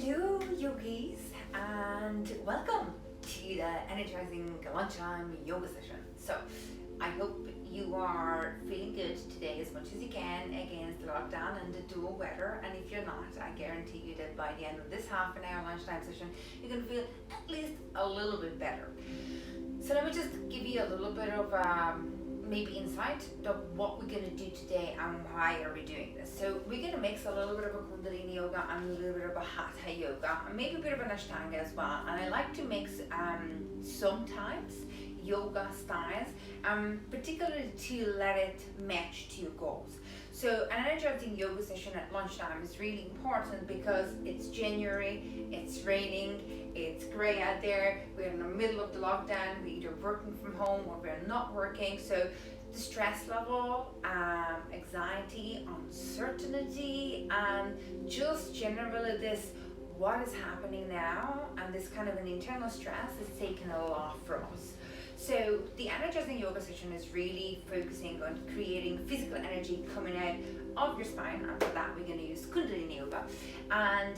Hello, yogis, and welcome to the energizing lunchtime yoga session. So, I hope you are feeling good today as much as you can against the lockdown and the dual weather. And if you're not, I guarantee you that by the end of this half an hour lunchtime session, you're going to feel at least a little bit better. So, let me just give you a little bit of maybe insight of what we're going to do today and why are we doing this. So we're going to mix a little bit of a Kundalini yoga and a little bit of a Hatha yoga and maybe a bit of an Ashtanga as well. And I like to mix sometimes yoga styles, particularly to let it match to your goals. So an energizing yoga session at lunchtime is really important because it's January, it's raining, it's grey out there, we're in the middle of the lockdown, we're either working from home or we're not working. So the stress level, anxiety, uncertainty, and just generally this what is happening now and this kind of an internal stress is taking a lot from us. So the energizing yoga session is really focusing on creating physical energy coming out of your spine, and for that we're going to use Kundalini yoga, and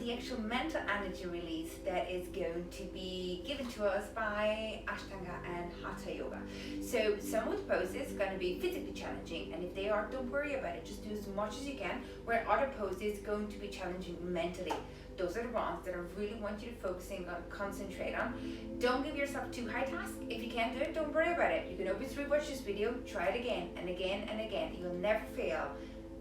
the actual mental energy release that is going to be given to us by Ashtanga and Hatha yoga. So some of the poses are going to be physically challenging, and if they are, don't worry about it, just do as much as you can, where other poses are going to be challenging mentally. Those are the ones that I really want you to focusing on, concentrate on. Don't give yourself too high task. If you can't do it, don't worry about it. You can always rewatch this video, try it again and again and again. You'll never fail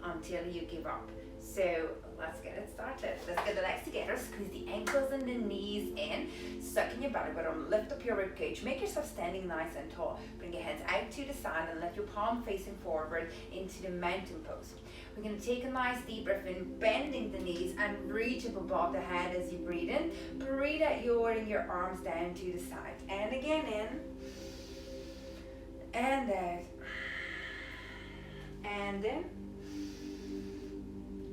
until you give up. So let's get it started. Let's get the legs together, squeeze the ankles and the knees in, suck in your belly button, lift up your rib cage, make yourself standing nice and tall. Bring your hands out to the side and let your palm facing forward into the mountain pose. We're going to take a nice deep breath in, bending the knees and reach up above the head as you breathe in. Breathe out, lowering your arms down to the side. And again in, and out, and in,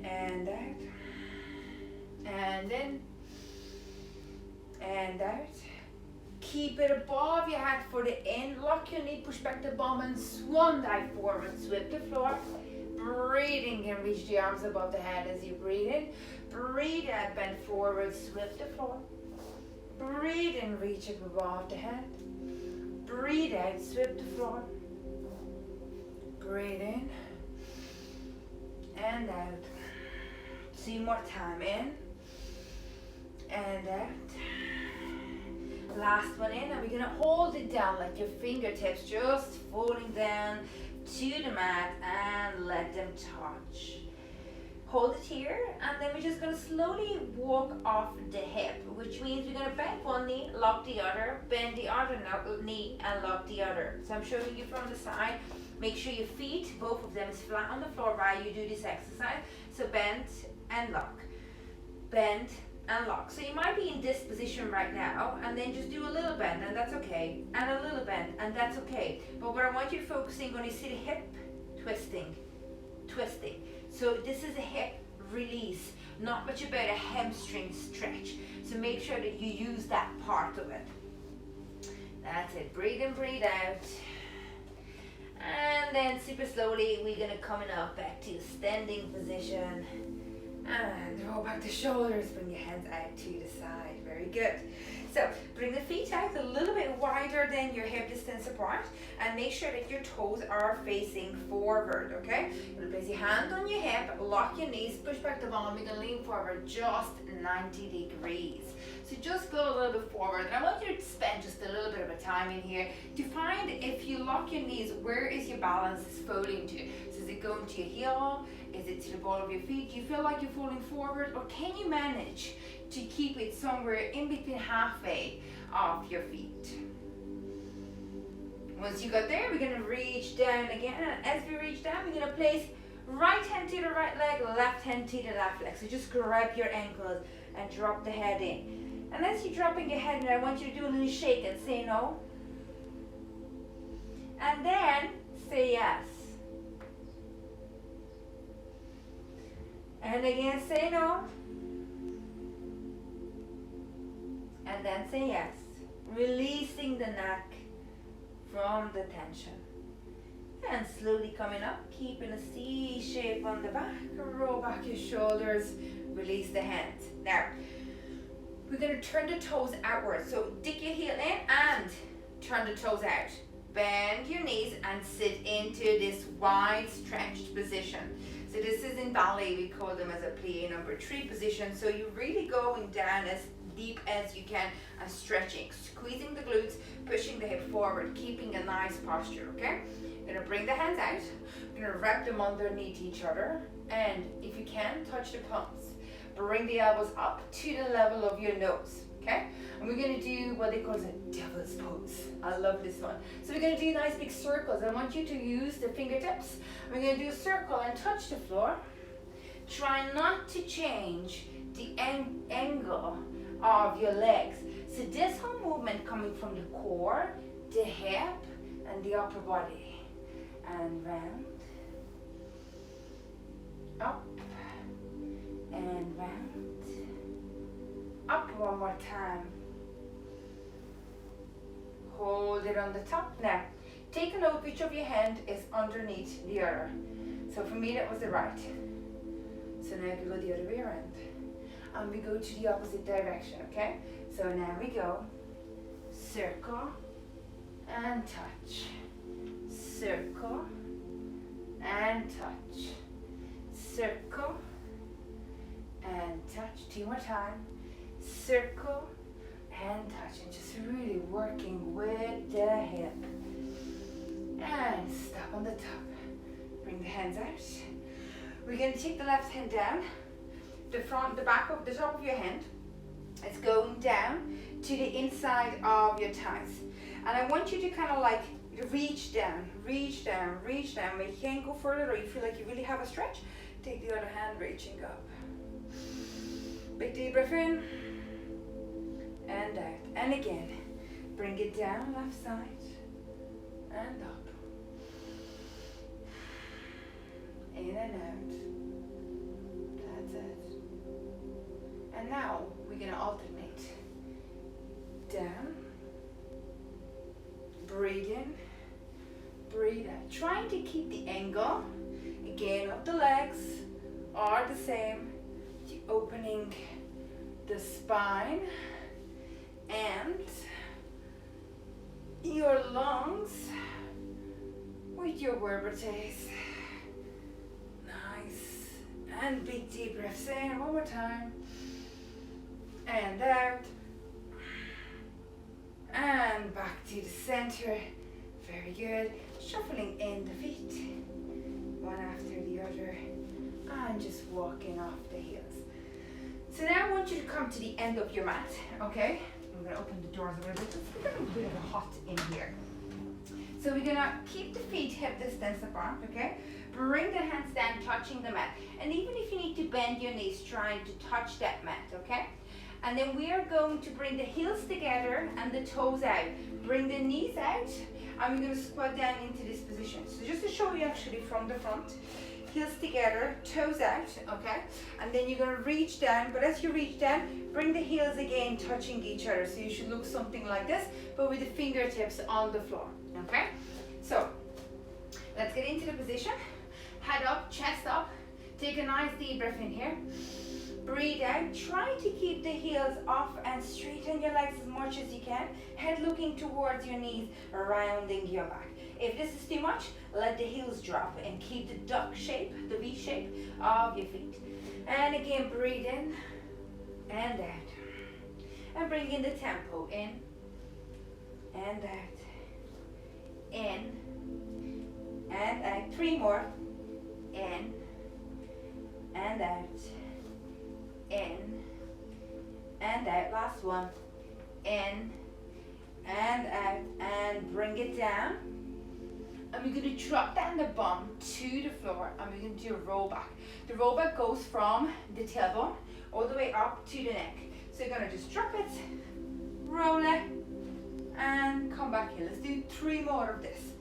and out, and in, and out. Keep it above your head for the in. Lock your knee, push back the bum and swan dive forward, sweep the floor. Breathing and reach the arms above the head as you breathe in. Breathe out, bend forward, sweep the floor. Breathe in, reach up above the head. Breathe out, sweep the floor. Breathe in and out. 2 more time, in and out. Last one in, and we're gonna hold it down, like your fingertips just falling down to the mat and let them touch. Hold it here, and then we're just going to slowly walk off the hip, which means we're going to bend one knee, lock the other, bend the other knee and lock the other. So I'm showing you from the side. Make sure your feet, both of them, is flat on the floor while you do this exercise. So bend and lock, bend and lock. So you might be in this position right now, and then just do a little bend, and that's okay, and a little bend, and that's okay. But what I want you focusing on is see the hip twisting, twisting. So this is a hip release, not much about a hamstring stretch. So make sure that you use that part of it. That's it. Breathe in, breathe out. And then super slowly we're gonna come up back to standing position. And roll back the shoulders, bring your hands out to the side. Very good. So bring the feet out a little bit wider than your hip distance apart, and make sure that your toes are facing forward, okay? You're gonna place your hand on your hip, lock your knees, push back the bottom, you're gonna lean forward just 90 degrees. So just go a little bit forward. And I want you to spend just a little bit of a time in here to find, if you lock your knees, where is your balance folding to? So is it going to your heel? Is it to the ball of your feet? Do you feel like you're falling forward, or can you manage to keep it somewhere in between halfway of your feet? Once you got there, we're going to reach down again, and as we reach down, we're going to place right hand to the right leg, left hand to the left leg. So just grab your ankles and drop the head in. And as you're dropping your head in, I want you to do a little shake and say no. And then say yes. And again, say no. And then say yes. Releasing the neck from the tension. And slowly coming up, keeping a C shape on the back. Roll back your shoulders, release the hands. Now, we're going to turn the toes outwards. So dig your heel in and turn the toes out. Bend your knees and sit into this wide stretched position. So this is in ballet, we call them as a plie number 3 position. So you're really going down as deep as you can and stretching, squeezing the glutes, pushing the hip forward, keeping a nice posture, okay? You're gonna bring the hands out, you're gonna wrap them underneath each other, and if you can, touch the palms. Bring the elbows up to the level of your nose, okay? And we're gonna do what they call a devil's pose. I love this one. So we're gonna do nice big circles. I want you to use the fingertips. We're gonna do a circle and touch the floor. Try not to change the angle of your legs. So this whole movement coming from the core, the hip, and the upper body. And round, up, and round, up one more time. Hold it on the top. Now, take a note which of your hand is underneath the other. So for me that was the right. So now we go the other way around. And we go to the opposite direction, okay? So now we go circle and touch. Circle and touch. Circle and touch. 2 more time. Circle and touch. And just really working with the hip. And stop on the top. Bring the hands out. We're going to take the left hand down. The front, the back of the top of your hand. It's going down to the inside of your thighs. And I want you to kind of like reach down, reach down, reach down. When you can't go further or you feel like you really have a stretch, take the other hand reaching up. Big deep breath in and out. And again, bring it down, left side and up. In and out. That's it. And now we're going to alternate. Down. Breathe in. Breathe out. Trying to keep the angle, again, of the legs are the same. Opening the spine and your lungs with your vertebrae. Nice. And big deep breaths in. One more time. And out. And back to the center. Very good. Shuffling in the feet. One after the other. And just walking off the heels. So now I want you to come to the end of your mat, okay? I'm going to open the doors a little bit. It's getting a bit of a hot in here. So we're going to keep the feet hip distance apart, okay? Bring the hands down, touching the mat. And even if you need to bend your knees, trying to touch that mat, okay? And then we are going to bring the heels together and the toes out. Bring the knees out, and we're going to squat down into this position. So just to show you actually from the front, heels together, toes out, okay? And then you're going to reach down, but as you reach down, bring the heels again, touching each other. So you should look something like this, but with the fingertips on the floor, okay? So let's get into the position. Head up, chest up. Take a nice deep breath in here. Breathe out. Try to keep the heels off and straighten your legs as much as you can. Head looking towards your knees, rounding your back. If this is too much, let the heels drop and keep the duck shape, the V shape of your feet. And again, breathe in and out. And bring in the tempo. In and out. In and out. 3 more. In and out. In and out. Last one. In and out. And bring it down. And we're going to drop down the bum to the floor, and we're going to do a roll back. The roll back goes from the tailbone all the way up to the neck. So you're going to just drop it, roll it, and come back here. Let's do 3 more of this.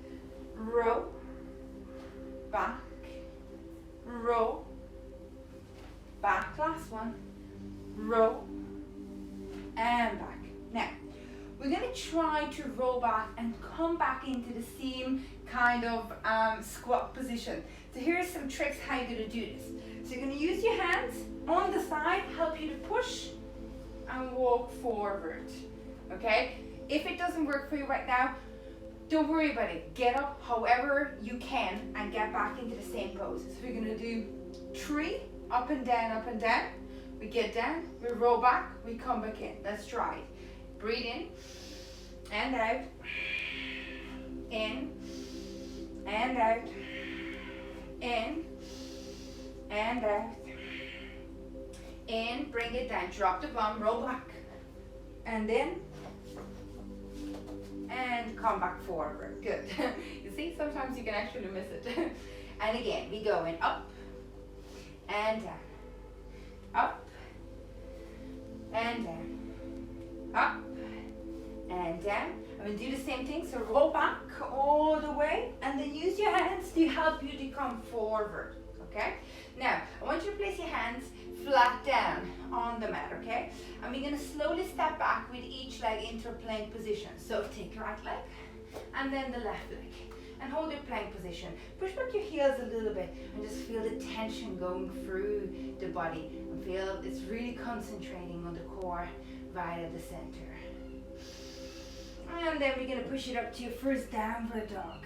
Roll, back, roll, back. Last one. Roll, and back. Now, we're going to try to roll back and come back into the same kind of squat position. So here's some tricks how you're going to do this. So you're going to use your hands on the side, help you to push and walk walk forward. Okay? If it doesn't work for you right now, don't worry about it. Get up however you can and get back into the same pose. So we're gonna do 3, up and down, up and down. We get down, we roll back, we come back in. Let's try it. Breathe in and out. In and out. In and out. In, bring it down, drop the bum, roll back. And in. And come back forward. Good. You see, sometimes you can actually miss it. And again, we go in up and down. Up and down. Up and down. I'm going to do the same thing. So roll back all the way and then use your hands to help you to come forward. Okay? Now, I want you to place your hands flat down on the mat, okay? And we're going to slowly step back with each leg into a plank position. So take the right leg and then the left leg. And hold your plank position. Push back your heels a little bit and just feel the tension going through the body. And feel it's really concentrating on the core via the center. And then we're going to push it up to your first downward dog.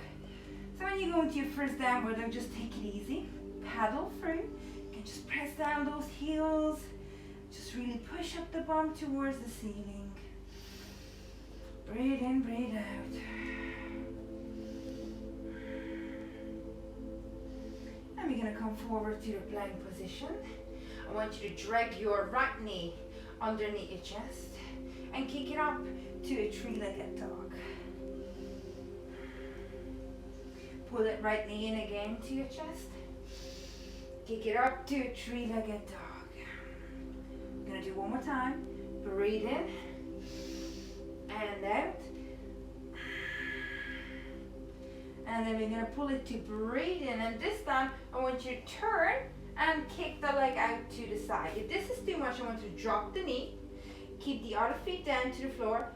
So when you go into your first downward dog, just take it easy. Paddle through. You can just press down those heels. Just really push up the bum towards the ceiling. Breathe in, breathe out. And we're going to come forward to your plank position. I want you to drag your right knee underneath your chest and kick it up to a 3-legged dog. Pull that right knee in again to your chest. Kick it up to a 3-legged dog. I'm going to do one more time. Breathe in and out. And then we're going to pull it to breathe in. And this time, I want you to turn and kick the leg out to the side. If this is too much, I want you to drop the knee. Keep the other feet down to the floor.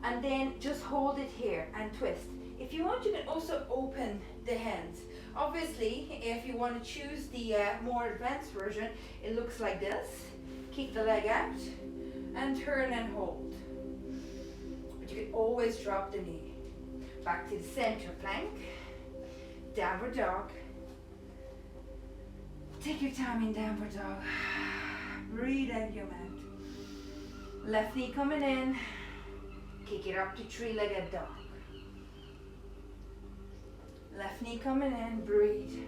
And then just hold it here and twist. If you want, you can also open the hands. Obviously, if you want to choose the more advanced version, it looks like this. Kick the leg out and turn and hold. But you can always drop the knee. Back to the center plank. Downward dog. Take your time in downward dog. Breathe out your mouth. Left knee coming in. Kick it up to 3-legged dog. Left knee coming in. Breathe.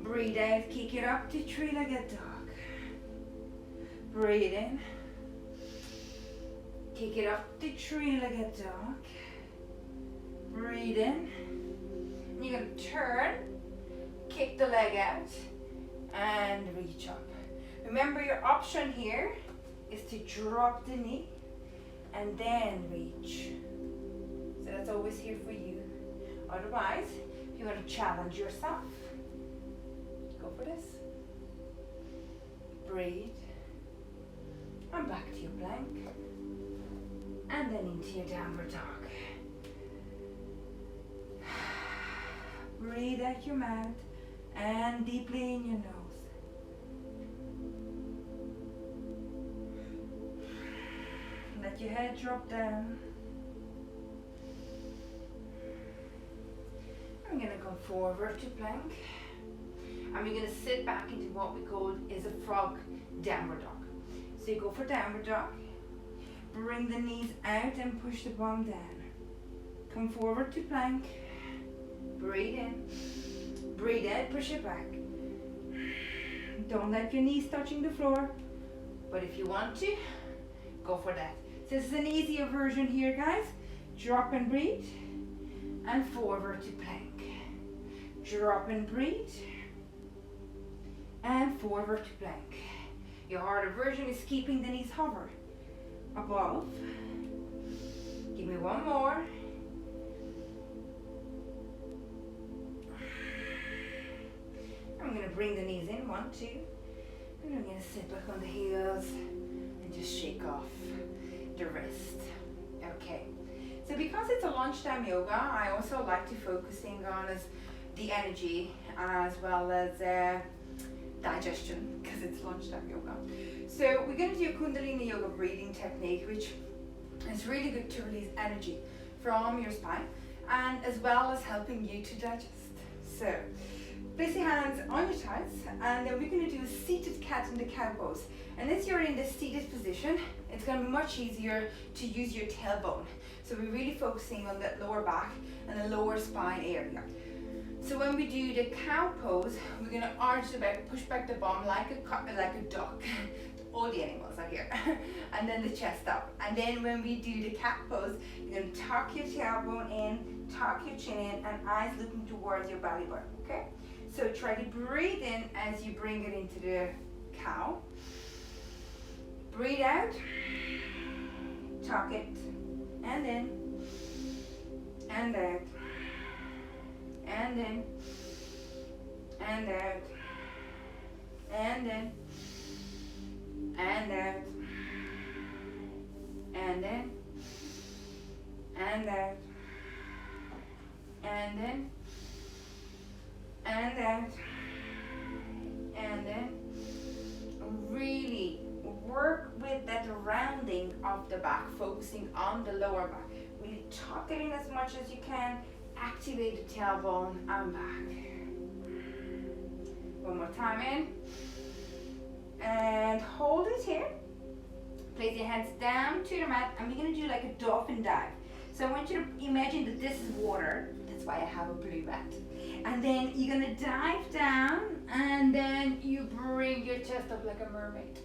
Breathe out. Kick it up to 3-legged dog. Breathe in. Kick it up to 3-legged dog. Breathe in. And you're going to turn, kick the leg out, and reach up. Remember, your option here is to drop the knee and then reach. So that's always here for you. Otherwise, if you want to challenge yourself, go for this. Breathe. And back to your plank. And then into your downward dog. Breathe out your mouth and deeply in your nose. Let your head drop down. I'm going to come forward to plank. And we're going to sit back into what we call is a frog downward dog. So you go for downward dog. Bring the knees out and push the bum down. Come forward to plank. Breathe in. Breathe out, push it back. Don't let your knees touching the floor. But if you want to, go for that. So this is an easier version here, guys. Drop and breathe. And forward to plank. Drop and breathe. And forward to plank. Your harder version is keeping the knees hover above. Give me one more. I'm going to bring the knees in, 1, 2. And I'm going to sit back on the heels and just shake off the wrist. Okay. So because it's a lunchtime yoga, I also like to focusing on the energy as well as digestion, because it's lunchtime yoga. So we're going to do a Kundalini Yoga breathing technique, which is really good to release energy from your spine, and as well as helping you to digest. So place your hands on your thighs, and then we're going to do a seated cat in the cow pose. And as you're in the seated position, it's going to be much easier to use your tailbone. So we're really focusing on that lower back and the lower spine area. So when we do the cow pose, we're going to arch the back, push back the bum like a duck. All the animals are here. And then the chest up. And then when we do the cat pose, you're going to tuck your tailbone in, tuck your chin in, and eyes looking towards your belly button. Okay? So try to breathe in as you bring it into the cow. Breathe out, tuck it, and in, and out, and in, and out, and in, and out, and in, and out, and in, and out, and then really work with that rounding of the back, focusing on the lower back. Really tuck it in as much as you can, activate the tailbone and back. One more time in, and hold it here. Place your hands down to the mat, and we're going to do like a dolphin dive. So I want you to imagine that this is water. That's why I have a blue mat. And then you're going to dive down, and then you bring your chest up like a mermaid.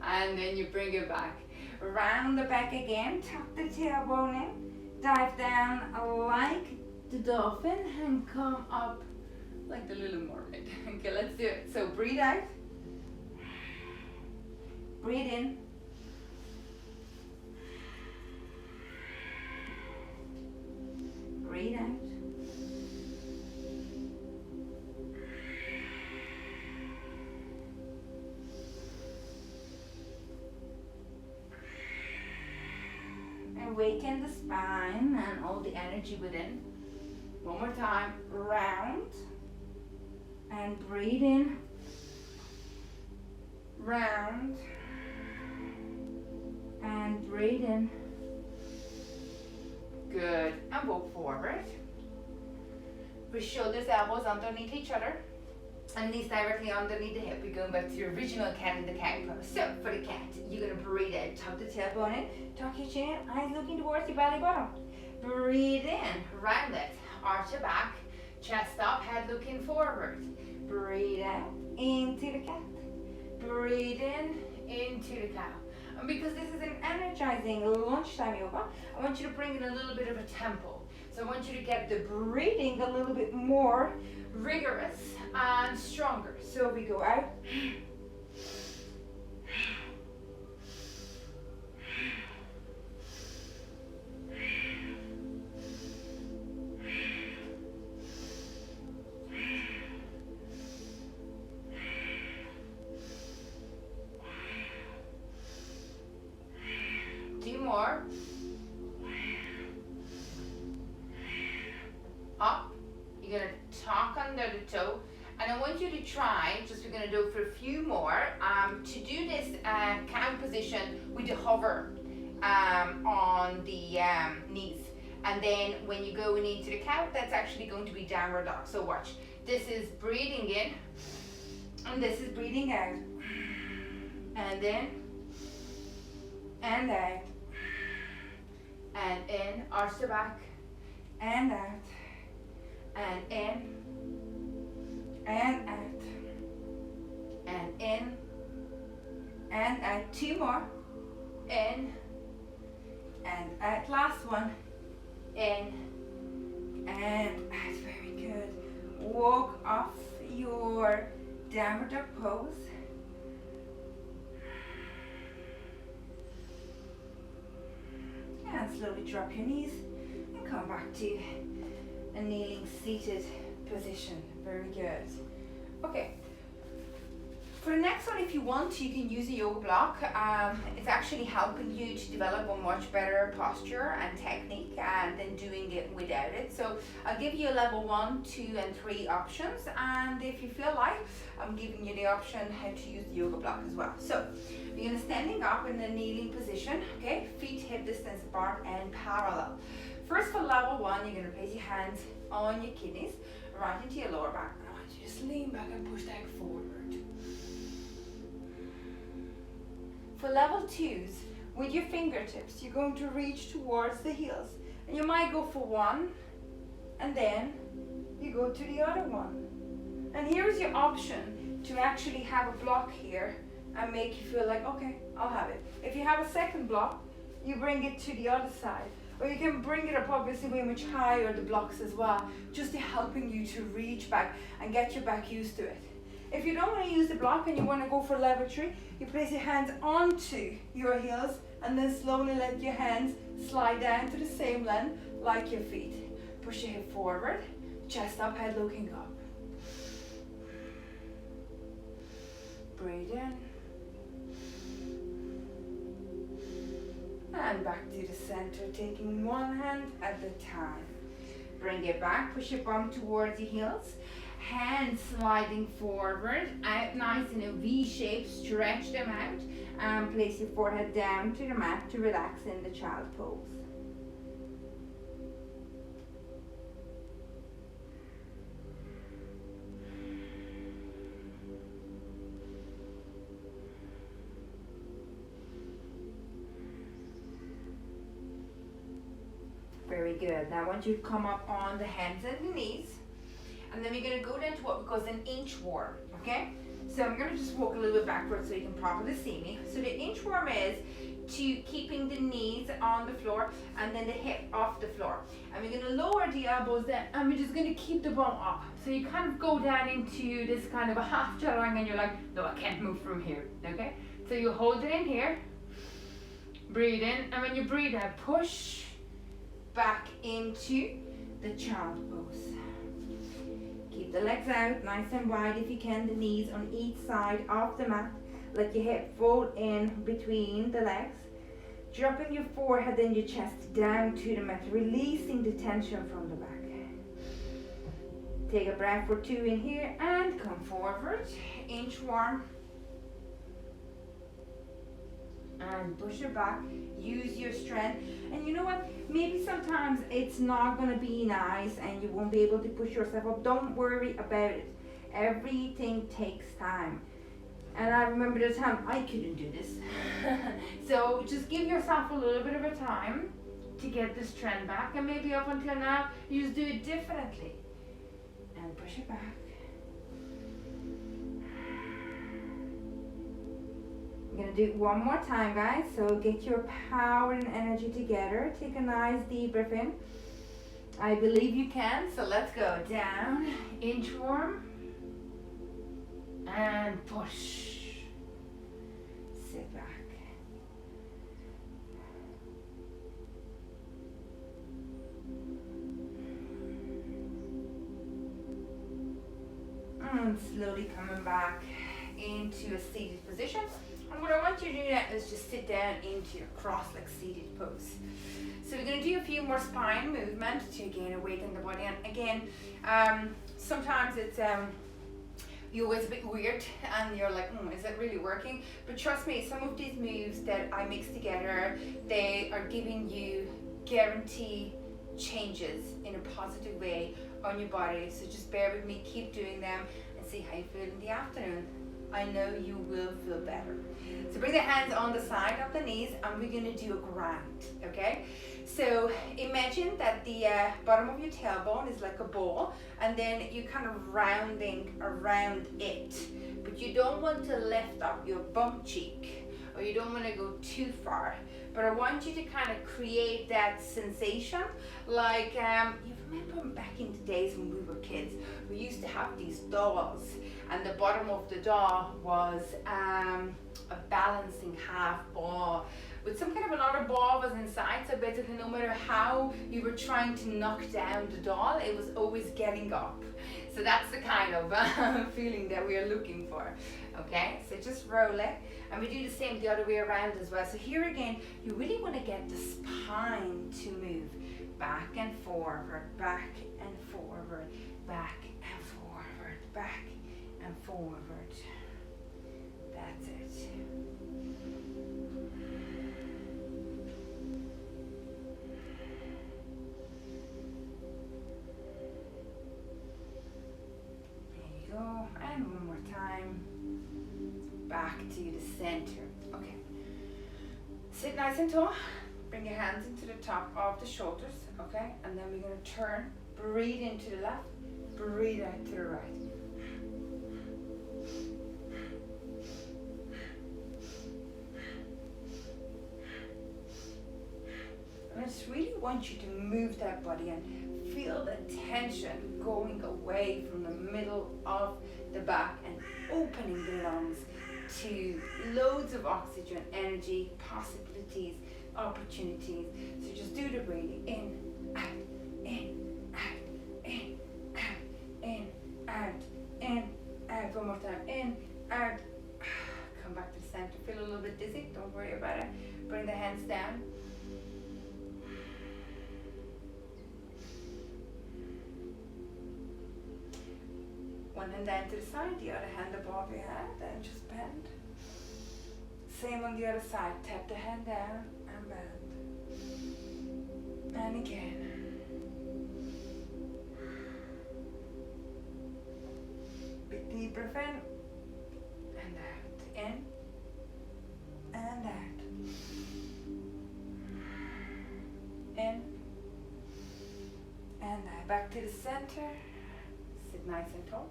And then you bring it back. Round the back again, tuck the tailbone in, dive down like the dolphin, and come up like the little mermaid. Okay, let's do it. So breathe out. Breathe in. Breathe out. Awaken the spine and all the energy within. One more time. Round. And breathe in. Round. And breathe in. Good. And walk forward. With shoulders, elbows underneath each other. And knees directly underneath the hip. We're going back to your original cat in the cow pose. So for the cat, you're going to breathe out. Tuck the tailbone in. Tuck your chin in. Eyes looking towards your belly button. Breathe in. Round it. Arch your back. Chest up. Head looking forward. Breathe out. Into the cat. Breathe in. Into the cow. And because this is an energizing lunchtime yoga, I want you to bring in a little bit of a tempo. So I want you to get the breathing a little bit more rigorous and stronger. So we go out. Two more. Up. You're going to tuck under the toe. And I want you to try, just we're going to do it for a few more, to do this cow position with the hover on the knees. And then when you go into the cow, that's actually going to be downward dog. So watch. This is breathing in, and this is breathing out. And in, and out. And in, arch the back, and out. And in, and out, and in, and out. Two more. In, and out. Last one. In, and out. Very good. Walk off your downward dog pose. And slowly drop your knees and come back to a kneeling seated position. Very good. Okay. For the next one, if you want, you can use a yoga block. It's actually helping you to develop a much better posture and technique than doing it without it. So I'll give you a level 1, 2 and 3 options, and if you feel like, I'm giving you the option how to use the yoga block as well. So you're going to standing up in a kneeling position, okay? Feet hip distance apart and parallel. First, for level 1, you're going to place your hands on your kidneys, right into your lower back. I want you to just lean back and push that forward. For level 2s, with your fingertips, you're going to reach towards the heels. And you might go for one, and then you go to the other one. And here's your option to actually have a block here and make you feel like, okay, I'll have it. If you have a second block, you bring it to the other side. Or you can bring it up obviously way much higher, the blocks as well, just to helping you to reach back and get your back used to it. If you don't want to use the block and you want to go for level 3, you place your hands onto your heels and then slowly let your hands slide down to the same length like your feet. Push your hip forward, chest up, head looking up. Breathe in. And back to the center, taking one hand at a time. Bring it back, push your bum towards your heels. Hands sliding forward, out nice in a V shape, stretch them out, and place your forehead down to the mat to relax in the child pose. Very good. Now I want you to come up on the hands and the knees. And then we're going to go down to what we call an inchworm, okay? So I'm going to just walk a little bit backwards so you can properly see me. So the inchworm is to keeping the knees on the floor and then the hip off the floor. And we're going to lower the elbows down and we're just going to keep the bum up. So you kind of go down into this kind of a half chaturanga and you're like, no, I can't move from here, okay? So you hold it in here, breathe in, and when you breathe out, push back into the child pose. Keep the legs out nice and wide if you can, the knees on each side of the mat. Let your hip fold in between the legs. Dropping your forehead and your chest down to the mat, releasing the tension from the back. Take a breath or 2 in here and come forward. Inchworm. And push it back, use your strength. And you know what, maybe sometimes it's not going to be nice and you won't be able to push yourself up. Don't worry about it. Everything takes time. And I remember the time I couldn't do this. So just give yourself a little bit of a time to get the strength back, and maybe up until now you just do it differently. And push it back. I'm going to do it one more time, guys. So get your power and energy together. Take a nice deep breath in. I believe you can. So let's go. Down, inchworm, and push. Sit back. And slowly coming back into a seated position. And what I want you to do now is just sit down into your cross-legged seated pose. So we're going to do a few more spine movement to again awaken the body. And again, sometimes it's you're always a bit weird and you're like, is it really working? But trust me, some of these moves that I mix together, they are giving you guaranteed changes in a positive way on your body. So just bear with me, keep doing them and see how you feel in the afternoon. I know you will feel better. So bring the hands on the side of the knees and we're going to do a grind, okay? So imagine that the bottom of your tailbone is like a ball and then you're kind of rounding around it. But you don't want to lift up your bum cheek or you don't want to go too far. But I want you to kind of create that sensation like, you remember back in the days when we were kids, we used to have these dolls and the bottom of the doll was a balancing half ball with with some kind of another ball was inside, so basically no matter how you were trying to knock down the doll, it was always getting up. So that's the kind of feeling that we are looking for. Okay, so just roll it, and we do the same the other way around as well. So here again, you really want to get the spine to move back and forward, back and forward, back and forward, back and forward. That's it. There you go, and one more time. Back to the center. Okay. Sit nice and tall. Bring your hands into the top of the shoulders. Okay, and then we're going to turn. Breathe into the left. Breathe out to the right. I just really want you to move that body and feel the tension going away from the middle of the back and opening the lungs to loads of oxygen, energy, possibilities, opportunities. So just do the breathing in, out, in, out, in, out, in, out, in, out. One more time, in, out. Come back to the center. Feel a little bit dizzy, don't worry about it. Bring the hands down. One hand down to the side, the other hand above your head, and just bend. Same on the other side, tap the hand down and bend. And again. Big deep breath in and out. In and out. In and out. Back to the center. Sit nice and tall.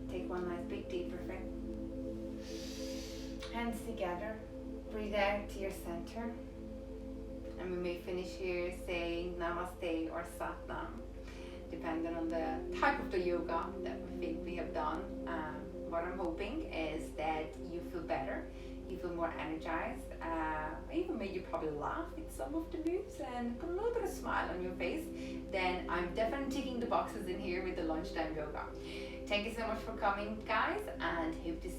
Take one nice big deep breath in. Hands together. Breathe out to your center. And we may finish here saying Namaste or Satnam, depending on the type of the yoga that we think we have done. What I'm hoping is that you feel better, you feel more energized, even maybe you probably laugh at some of the moves and put a little bit of smile on your face. Then I'm definitely ticking the boxes in here with the lunchtime yoga. Thank you so much for coming, guys, and hope to